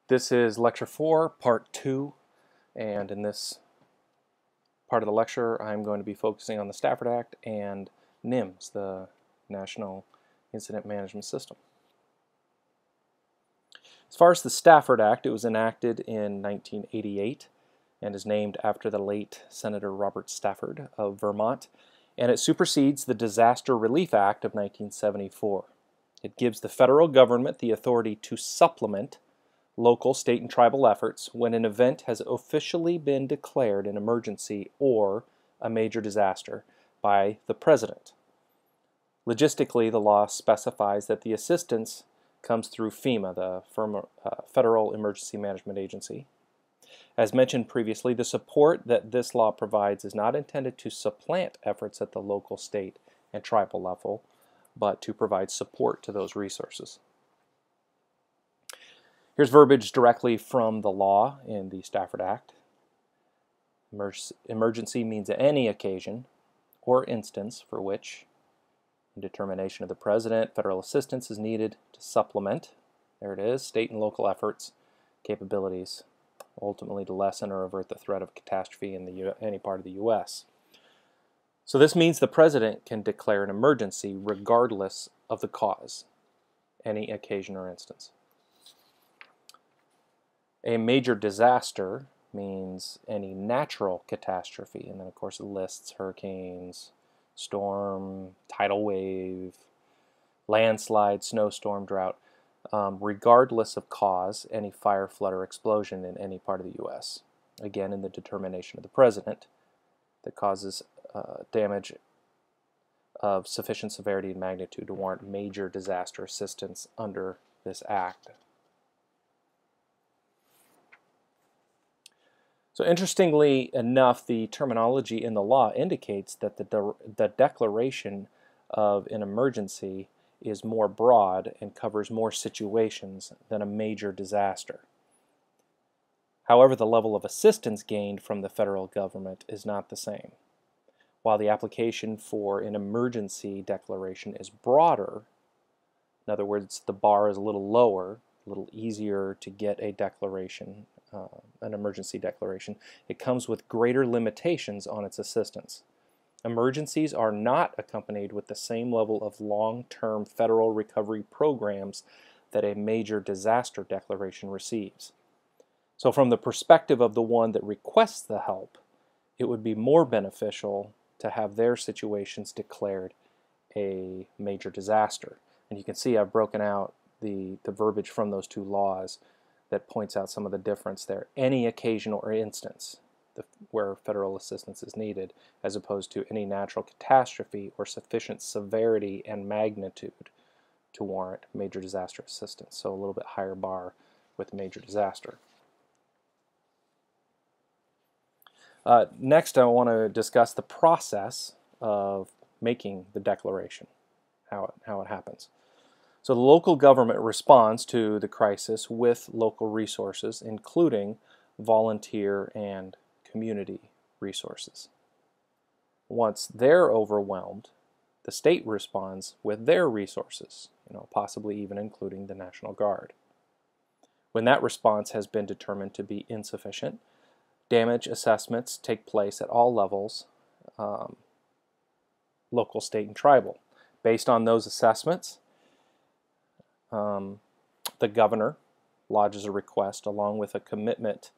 This is Lecture 4, Part 2, and in this part of the lecture I'm going to be focusing on the Stafford Act and NIMS, the National Incident Management System. As far as the Stafford Act, it was enacted in 1988 and is named after the late Senator Robert Stafford of Vermont, and it supersedes the Disaster Relief Act of 1974. It gives the federal government the authority to supplement local, state, and tribal efforts when an event has officially been declared an emergency or a major disaster by the President. Logistically, the law specifies that the assistance comes through FEMA, the Federal Emergency Management Agency. As mentioned previously, the support that this law provides is not intended to supplant efforts at the local, state, and tribal level, but to provide support to those resources. Here's verbiage directly from the law in the Stafford Act. Emergency means any occasion or instance for which, in determination of the President, federal assistance is needed to supplement, there it is, state and local efforts, capabilities, ultimately to lessen or avert the threat of catastrophe in any part of the U.S. So this means the President can declare an emergency regardless of the cause, any occasion or instance. A major disaster means any natural catastrophe, and then of course it lists hurricanes, storm, tidal wave, landslide, snowstorm, drought, regardless of cause, any fire, flood, or explosion in any part of the U.S. Again, in the determination of the President that causes damage of sufficient severity and magnitude to warrant major disaster assistance under this act. So interestingly enough, the terminology in the law indicates that the declaration of an emergency is more broad and covers more situations than a major disaster. However, the level of assistance gained from the federal government is not the same. While the application for an emergency declaration is broader, in other words, the bar is a little lower, a little easier to get a declaration, an emergency declaration, it comes with greater limitations on its assistance. Emergencies are not accompanied with the same level of long-term federal recovery programs that a major disaster declaration receives. So from the perspective of the one that requests the help, it would be more beneficial to have their situations declared a major disaster. And you can see I've broken out the verbiage from those two laws that points out some of the difference there. Any occasion or instance where federal assistance is needed, as opposed to any natural catastrophe or sufficient severity and magnitude to warrant major disaster assistance. So a little bit higher bar with major disaster. Next, I want to discuss the process of making the declaration, how it happens. So the local government responds to the crisis with local resources, including volunteer and community resources. Once they're overwhelmed, the state responds with their resources, possibly even including the National Guard. When that response has been determined to be insufficient, damage assessments take place at all levels, local, state, and tribal. Based on those assessments, the governor lodges a request along with a commitment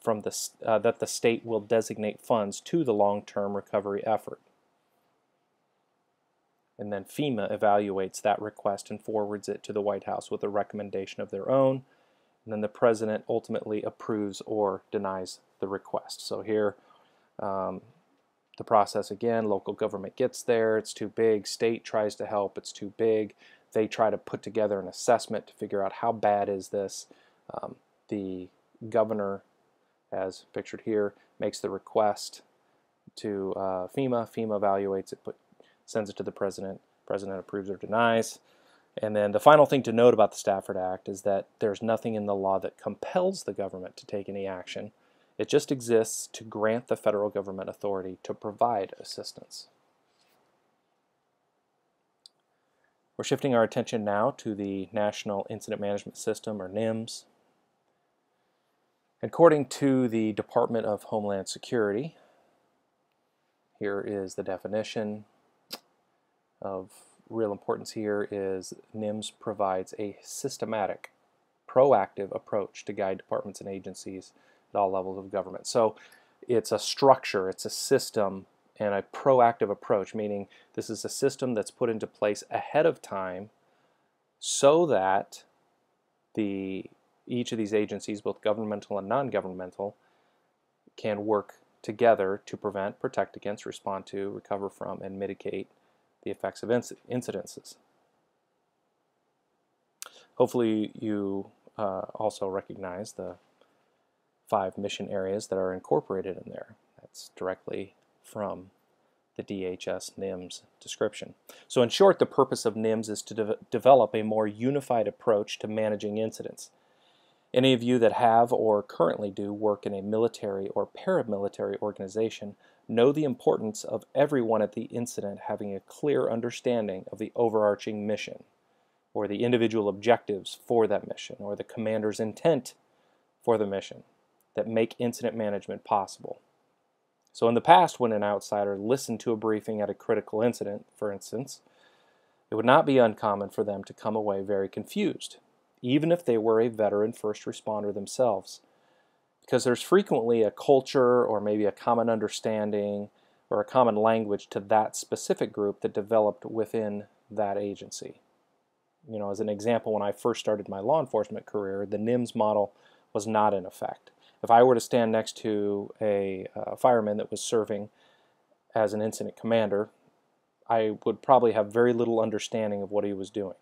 from that the state will designate funds to the long-term recovery effort. And then FEMA evaluates that request and forwards it to the White House with a recommendation of their own, and then the President ultimately approves or denies the request. So here, the process again, local government gets there, it's too big, state tries to help, it's too big, they try to put together an assessment to figure out how bad is this. The governor, as pictured here, makes the request to FEMA. FEMA evaluates it, sends it to the President. President approves or denies. And then the final thing to note about the Stafford Act is that there's nothing in the law that compels the government to take any action. It just exists to grant the federal government authority to provide assistance. We're shifting our attention now to the National Incident Management System, or NIMS. According to the Department of Homeland Security, here is the definition. Of real importance here is NIMS provides a systematic, proactive approach to guide departments and agencies at all levels of government. So it's a structure, it's a system, and a proactive approach, meaning this is a system that's put into place ahead of time so that each of these agencies, both governmental and non-governmental, can work together to prevent, protect against, respond to, recover from, and mitigate the effects of incidences. Hopefully you also recognize the 5 mission areas that are incorporated in there. That's directly from the DHS NIMS description. So in short, the purpose of NIMS is to develop a more unified approach to managing incidents. Any of you that have or currently do work in a military or paramilitary organization know the importance of everyone at the incident having a clear understanding of the overarching mission, or the individual objectives for that mission, or the commander's intent for the mission that make incident management possible. So in the past, when an outsider listened to a briefing at a critical incident, for instance, it would not be uncommon for them to come away very confused, even if they were a veteran first responder themselves, because there's frequently a culture or maybe a common understanding or a common language to that specific group that developed within that agency. You know, as an example, when I first started my law enforcement career, the NIMS model was not in effect. If I were to stand next to a fireman that was serving as an incident commander, I would probably have very little understanding of what he was doing.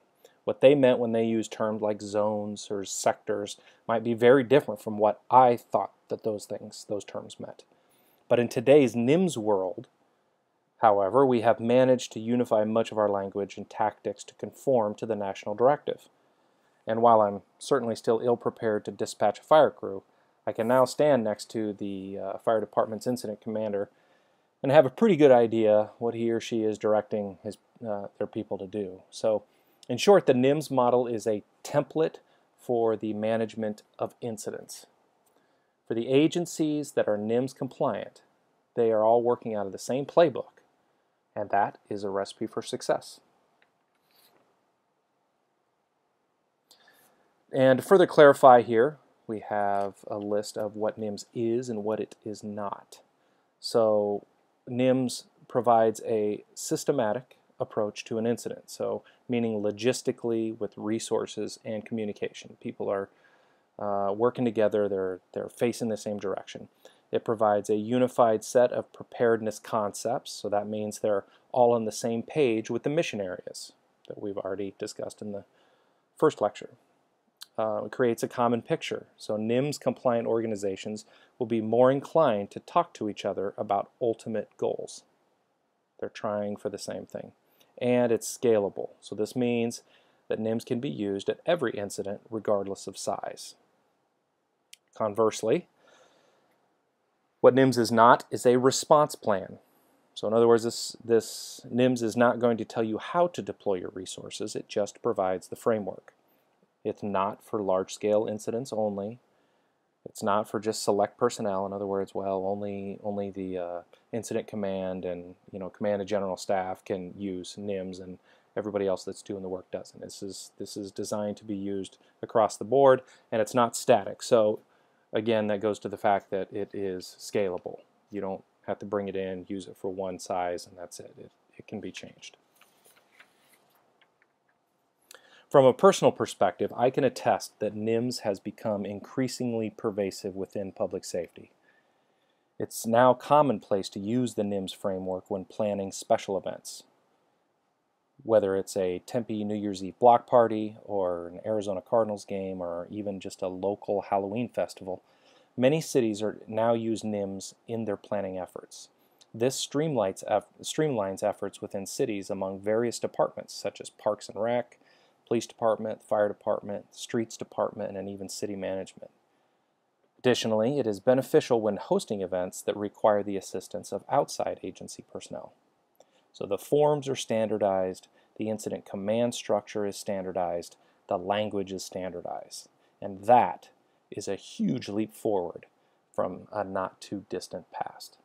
What they meant when they used terms like zones or sectors might be very different from what I thought that those terms meant. But in today's NIMS world, however, we have managed to unify much of our language and tactics to conform to the national directive. And while I'm certainly still ill-prepared to dispatch a fire crew, I can now stand next to the fire department's incident commander and have a pretty good idea what he or she is directing their people to do. So, in short, the NIMS model is a template for the management of incidents. For the agencies that are NIMS compliant, they are all working out of the same playbook, and that is a recipe for success. And to further clarify here, we have a list of what NIMS is and what it is not. So NIMS provides a systematic approach to an incident, so meaning logistically with resources and communication. People are working together, they're facing the same direction. It provides a unified set of preparedness concepts, so that means they're all on the same page with the mission areas that we've already discussed in the first lecture. It creates a common picture, so NIMS compliant organizations will be more inclined to talk to each other about ultimate goals. They're trying for the same thing. And it's scalable, so this means that NIMS can be used at every incident regardless of size. Conversely, what NIMS is not is a response plan. So in other words, this NIMS is not going to tell you how to deploy your resources, it just provides the framework. It's not for large-scale incidents only. It's not for just select personnel. In other words, well, only the incident command and command and general staff can use NIMS, and everybody else that's doing the work doesn't. This is designed to be used across the board, and it's not static. So again, that goes to the fact that it is scalable. You don't have to bring it in, use it for one size, and that's it. It can be changed. From a personal perspective, I can attest that NIMS has become increasingly pervasive within public safety. It's now commonplace to use the NIMS framework when planning special events. Whether it's a Tempe New Year's Eve block party, or an Arizona Cardinals game, or even just a local Halloween festival, many cities now use NIMS in their planning efforts. This streamlines efforts within cities among various departments, such as Parks and Rec, Police Department, Fire Department, Streets Department, and even City Management. Additionally, it is beneficial when hosting events that require the assistance of outside agency personnel. So the forms are standardized, the incident command structure is standardized, the language is standardized, and that is a huge leap forward from a not too distant past.